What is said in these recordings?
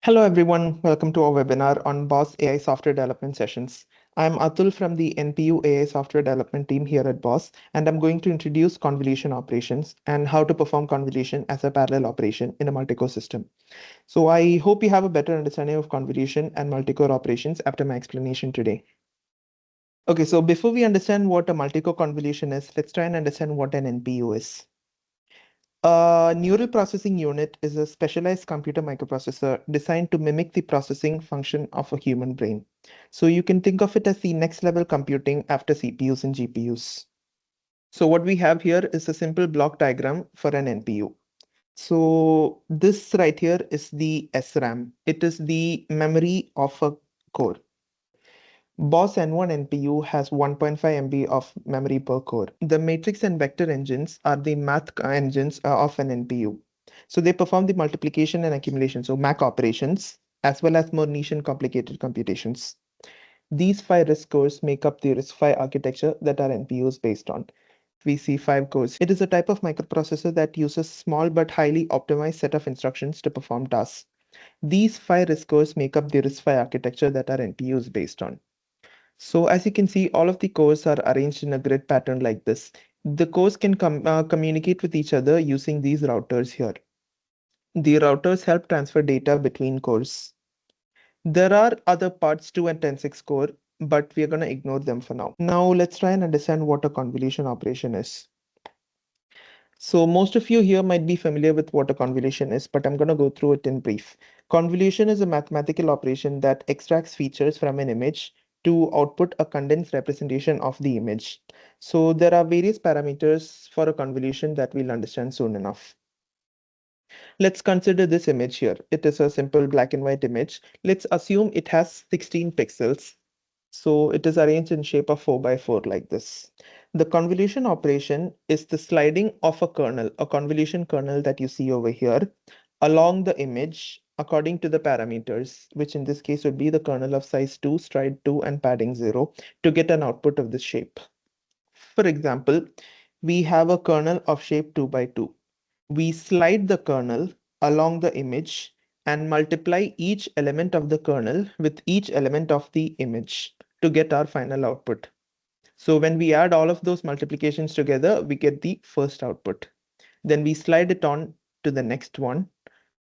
Hello everyone, welcome to our webinar on Bos AI Software Development Sessions. I'm Athul from the NPU AI Software Development team here at Bos, and I'm going to introduce convolution operations and how to perform convolution as a parallel operation in a multi-core system. So I hope you have a better understanding of convolution and multi-core operations after my explanation today. Okay, so before we understand what a multi-core convolution is, let's try and understand what an NPU is. A neural processing unit is a specialized computer microprocessor designed to mimic the processing function of a human brain. So you can think of it as the next level computing after CPUs and GPUs. So what we have here is a simple block diagram for an NPU. So this right here is the SRAM. It is the memory of a core. Bos N1 NPU has 1.5 MB of memory per core. The matrix and vector engines are the math engines of an NPU. So they perform the multiplication and accumulation, so MAC operations, as well as more niche and complicated computations. These 5 RISC cores make up the RISC-V architecture that our NPU is based on. We see 5 cores. It is a type of microprocessor that uses small but highly optimized set of instructions to perform tasks. These 5 RISC cores make up the RISC-V architecture that our NPU is based on. So as you can see, all of the cores are arranged in a grid pattern like this. The cores can communicate with each other using these routers here. The routers help transfer data between cores. There are other parts to a 10-6 core, but we are going to ignore them for now. Now let's try and understand what a convolution operation is. So most of you here might be familiar with what a convolution is, but I'm going to go through it in brief. Convolution is a mathematical operation that extracts features from an image to output a condensed representation of the image. So there are various parameters for a convolution that we'll understand soon enough. Let's consider this image here. It is a simple black and white image. Let's assume it has 16 pixels. So it is arranged in shape of 4 by 4 like this. The convolution operation is the sliding of a kernel, a convolution kernel that you see over here, along the image according to the parameters, which in this case would be the kernel of size 2, stride 2, and padding 0 to get an output of this shape. For example, we have a kernel of shape 2 by 2. We slide the kernel along the image and multiply each element of the kernel with each element of the image to get our final output. So when we add all of those multiplications together, we get the first output. Then we slide it on to the next one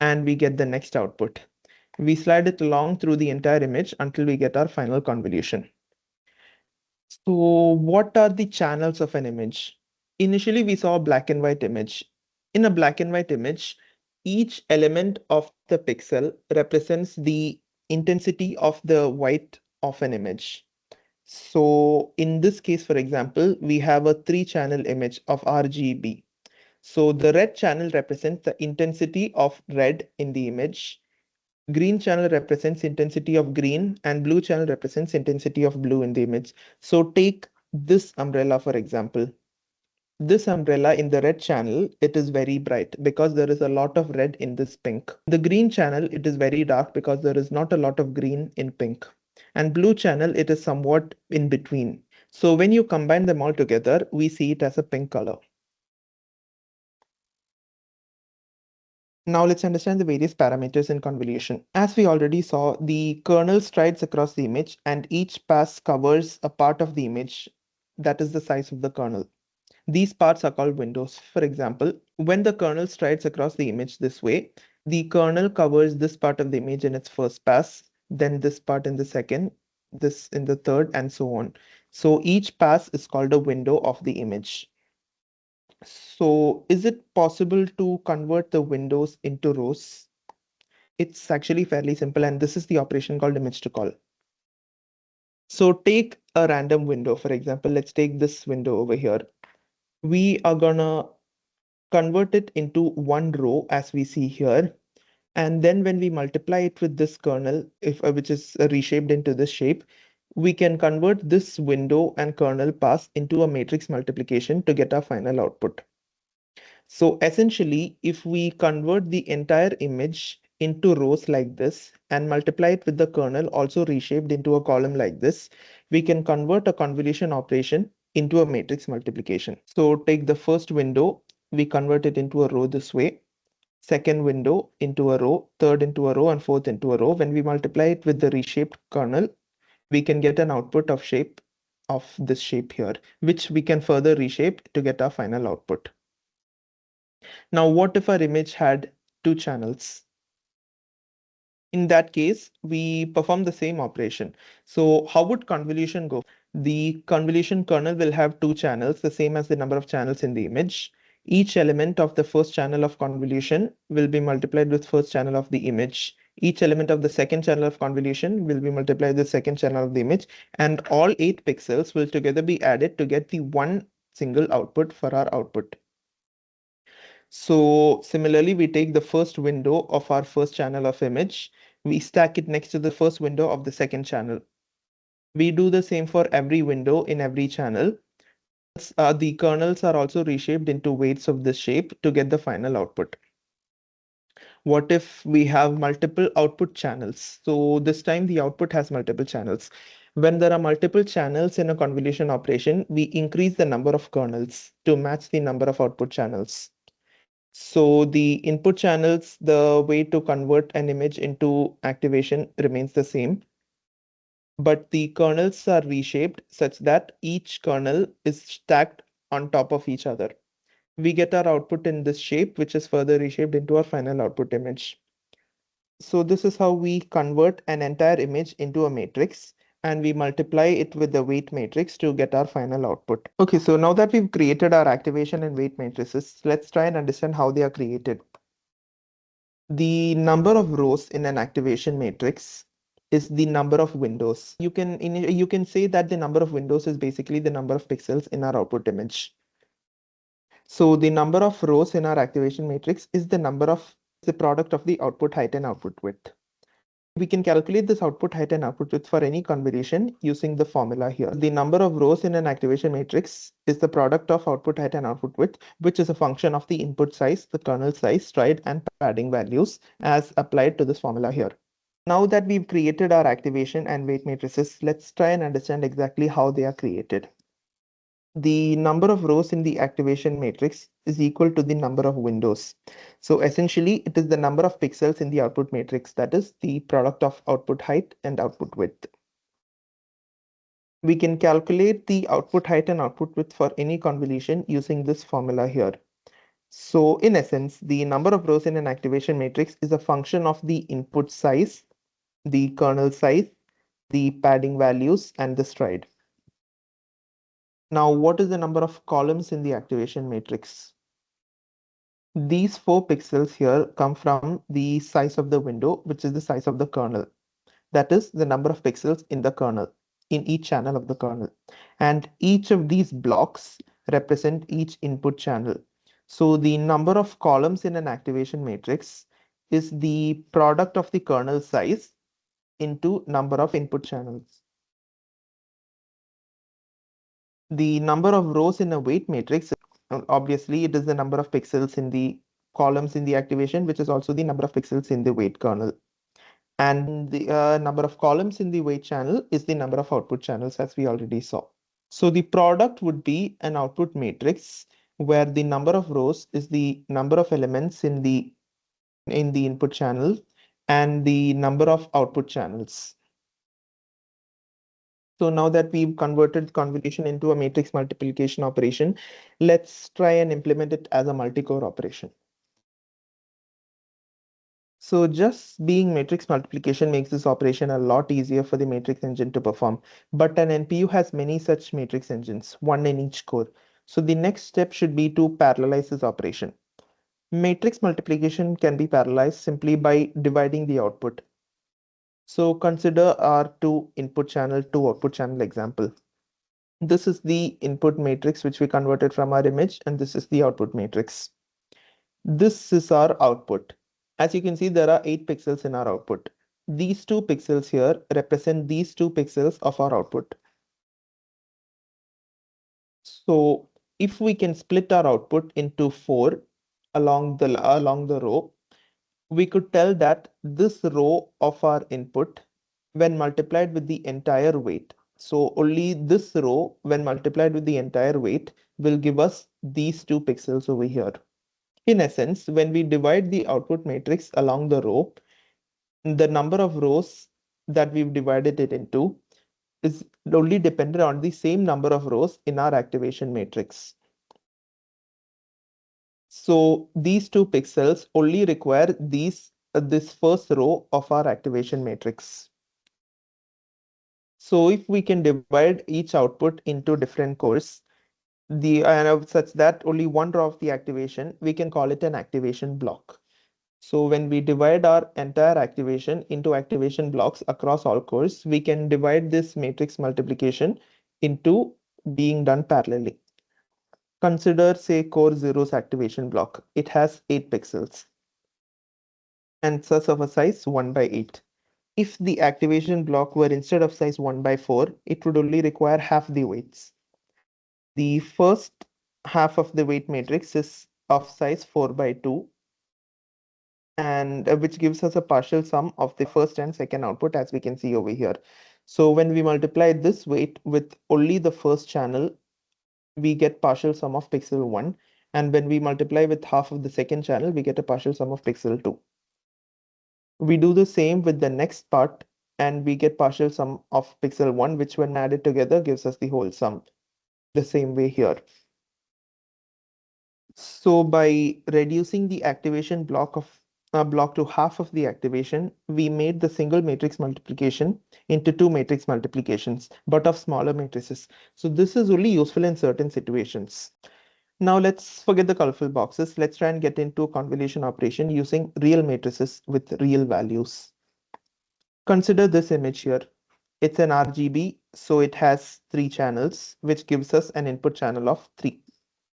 and we get the next output. We slide it along through the entire image until we get our final convolution. So what are the channels of an image? Initially, we saw a black and white image. In a black and white image, each element of the pixel represents the intensity of the white of an image. So in this case, for example, we have a 3-channel image of RGB. So the red channel represents the intensity of red in the image. Green channel represents intensity of green and blue channel represents intensity of blue in the image. So take this umbrella, for example. This umbrella in the red channel, it is very bright because there is a lot of red in this pink. The green channel, it is very dark because there is not a lot of green in pink. And blue channel, it is somewhat in between. So when you combine them all together, we see it as a pink color. Now let's understand the various parameters in convolution. As we already saw, the kernel strides across the image and each pass covers a part of the image that is the size of the kernel. These parts are called windows. For example, when the kernel strides across the image this way, the kernel covers this part of the image in its first pass, then this part in the second, this in the third, and so on. So each pass is called a window of the image. So is it possible to convert the windows into rows? It's actually fairly simple, and this is the operation called image to call. So take a random window. For example, let's take this window over here. We are gonna convert it into one row as we see here. And then when we multiply it with this kernel, which is reshaped into this shape, we can convert this window and kernel pass into a matrix multiplication to get our final output. So essentially, if we convert the entire image into rows like this and multiply it with the kernel also reshaped into a column like this, we can convert a convolution operation into a matrix multiplication. So take the first window, we convert it into a row this way. second window into a row, third into a row, and fourth into a row. When we multiply it with the reshaped kernel, we can get an output of shape of this shape here, which we can further reshape to get our final output. Now, what if our image had two channels? In that case, we perform the same operation. So how would convolution go? The convolution kernel will have two channels, the same as the number of channels in the image. Each element of the first channel of convolution will be multiplied with first channel of the image. Each element of the second channel of convolution will be multiplied with the second channel of the image, and all 8 pixels will together be added to get the one single output for our output. So similarly, we take the first window of our first channel of image, we stack it next to the first window of the second channel. We do the same for every window in every channel. The kernels are also reshaped into weights of this shape to get the final output. What if we have multiple output channels? So this time the output has multiple channels. When there are multiple channels in a convolution operation, we increase the number of kernels to match the number of output channels. So the input channels, the way to convert an image into activation remains the same, but the kernels are reshaped such that each kernel is stacked on top of each other. We get our output in this shape, which is further reshaped into our final output image. So this is how we convert an entire image into a matrix, and we multiply it with the weight matrix to get our final output. Okay, so now that we've created our activation and weight matrices, let's try and understand how they are created. The number of rows in an activation matrix is the number of windows. You can say that the number of windows is basically the number of pixels in our output image. So the number of rows in our activation matrix is the product of the output height and output width. We can calculate this output height and output width for any convolution using the formula here. The number of rows in an activation matrix is the product of output height and output width, which is a function of the input size, the kernel size, stride, and padding values as applied to this formula here. Now that we've created our activation and weight matrices, let's try and understand exactly how they are created. The number of rows in the activation matrix is equal to the number of windows. So essentially, it is the number of pixels in the output matrix, that is the product of output height and output width. We can calculate the output height and output width for any convolution using this formula here. So in essence, the number of rows in an activation matrix is a function of the input size, the kernel size, the padding values, and the stride. Now, what is the number of columns in the activation matrix? These 4 pixels here come from the size of the window, which is the size of the kernel. That is the number of pixels in the kernel, in each channel of the kernel. And each of these blocks represent each input channel. So the number of columns in an activation matrix is the product of the kernel size into number of input channels. The number of rows in a weight matrix, obviously, it is the number of pixels in the columns in the activation, which is also the number of pixels in the weight kernel. And the number of columns in the weight channel is the number of output channels, as we already saw. So the product would be an output matrix where the number of rows is the number of elements in the input channel and the number of output channels. So now that we've converted convolution into a matrix multiplication operation, let's try and implement it as a multi-core operation. So just being matrix multiplication makes this operation a lot easier for the matrix engine to perform. But an NPU has many such matrix engines, one in each core. So the next step should be to parallelize this operation. Matrix multiplication can be parallelized simply by dividing the output. So consider our two input channel, two output channel example. This is the input matrix which we converted from our image, and this is the output matrix. This is our output. As you can see, there are 8 pixels in our output. These 2 pixels here represent these 2 pixels of our output. So if we can split our output into 4 along the row, we could tell that this row of our input, when multiplied with the entire weight, so only this row when multiplied with the entire weight will give us these 2 pixels over here. In essence, when we divide the output matrix along the row, the number of rows that we've divided it into is only dependent on the same number of rows in our activation matrix. So these two pixels only require this first row of our activation matrix. So if we can divide each output into different cores, such that only one row of the activation, we can call it an activation block. So when we divide our entire activation into activation blocks across all cores, we can divide this matrix multiplication into being done parallelly. Consider, say, core 0's activation block. It has 8 pixels and such of a size 1 by 8. If the activation block were instead of size 1 by 4, it would only require half the weights. The first half of the weight matrix is of size 4 by 2, and which gives us a partial sum of the first and second output, as we can see over here. So when we multiply this weight with only the first channel, we get partial sum of pixel 1, and when we multiply with half of the second channel, we get a partial sum of pixel 2. We do the same with the next part, and we get partial sum of pixel 1, which when added together gives us the whole sum, the same way here. So by reducing the activation block to half of the activation, we made the single matrix multiplication into two matrix multiplications, but of smaller matrices. So this is only useful in certain situations. Now let's forget the colorful boxes. Let's try and get into a convolution operation using real matrices with real values. Consider this image here. It's an RGB, so it has 3 channels, which gives us an input channel of 3.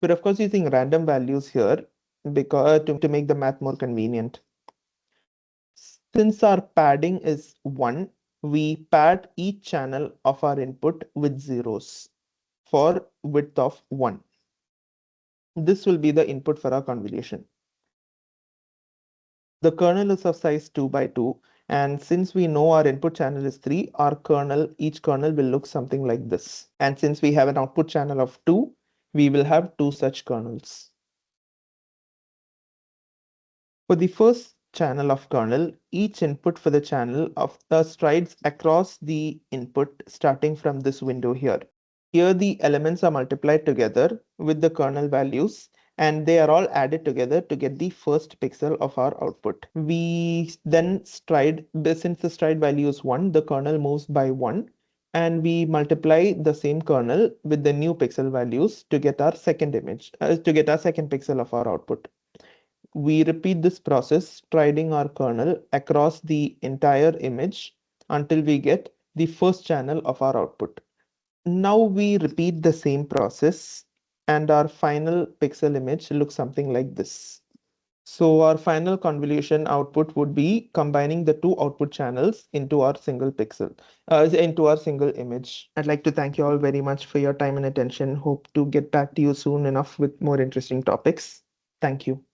We're of course using random values here because to make the math more convenient. Since our padding is 1, we pad each channel of our input with zeros for width of 1. This will be the input for our convolution. The kernel is of size 2 by 2, and since we know our input channel is 3, each kernel will look something like this. And since we have an output channel of 2, we will have 2 such kernels. For the first channel of kernel, each input for the channel of strides across the input starting from this window here. Here the elements are multiplied together with the kernel values, and they are all added together to get the first pixel of our output. We then stride, since the stride value is 1, the kernel moves by 1, and we multiply the same kernel with the new pixel values to get our second pixel of our output. We repeat this process, striding our kernel across the entire image until we get the first channel of our output. Now we repeat the same process, and our final pixel image looks something like this. So our final convolution output would be combining the two output channels into our into our single image. I'd like to thank you all very much for your time and attention. Hope to get back to you soon enough with more interesting topics. Thank you.